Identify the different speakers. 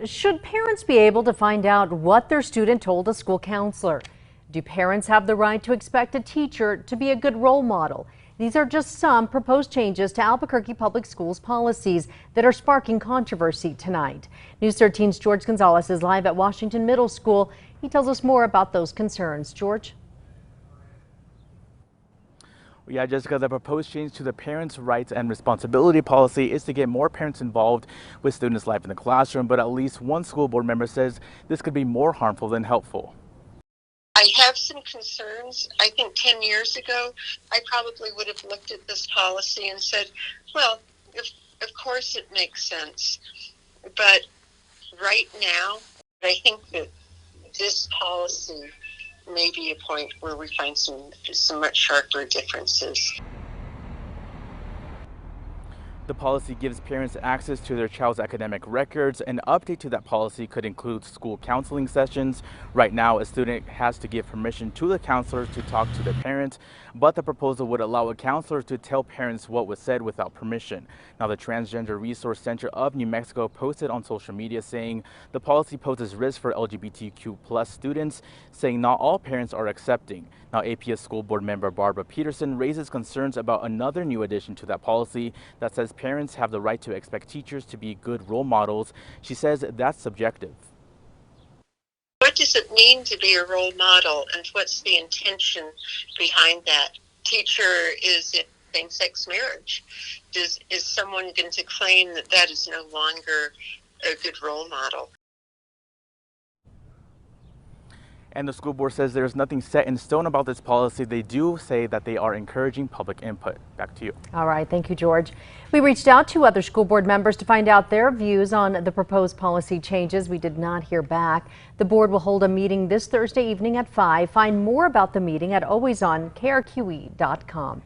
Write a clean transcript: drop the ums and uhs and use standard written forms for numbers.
Speaker 1: Should parents be able to find out what their student told a school counselor? Do parents have the right to expect a teacher to be a good role model? These are just some proposed changes to Albuquerque Public Schools policies that are sparking controversy tonight. News 13's George Gonzalez is live at Washington Middle School. He tells us more about those concerns. George?
Speaker 2: Yeah, Jessica, the proposed change to the Parents' Rights and Responsibility policy is to get more parents involved with students' life in the classroom, but at least one school board member says this could be more harmful than helpful.
Speaker 3: I have some concerns. I think 10 years ago, I probably would have looked at this policy and said, well, of course it makes sense. But right now, I think that this policy may be a point where we find some much sharper differences.
Speaker 2: The policy gives parents access to their child's academic records. An update to that policy could include school counseling sessions. Right now, a student has to give permission to the counselor to talk to the parent, but the proposal would allow a counselor to tell parents what was said without permission. Now, the Transgender Resource Center of New Mexico posted on social media saying the policy poses risk for LGBTQ+ students, saying not all parents are accepting. Now, APS School Board member Barbara Peterson raises concerns about another new addition to that policy that says parents have the right to expect teachers to be good role models. She says that's subjective.
Speaker 3: What does it mean to be a role model, and what's the intention behind that? Teacher is in same-sex marriage. Is someone going to claim that that is no longer a good role model?
Speaker 2: And the school board says there's nothing set in stone about this policy. They do say that they are encouraging public input. Back to you.
Speaker 1: All right. Thank you, George. We reached out to other school board members to find out their views on the proposed policy changes. We did not hear back. The board will hold a meeting this Thursday evening at 5. Find more about the meeting at alwaysonkRQE.com.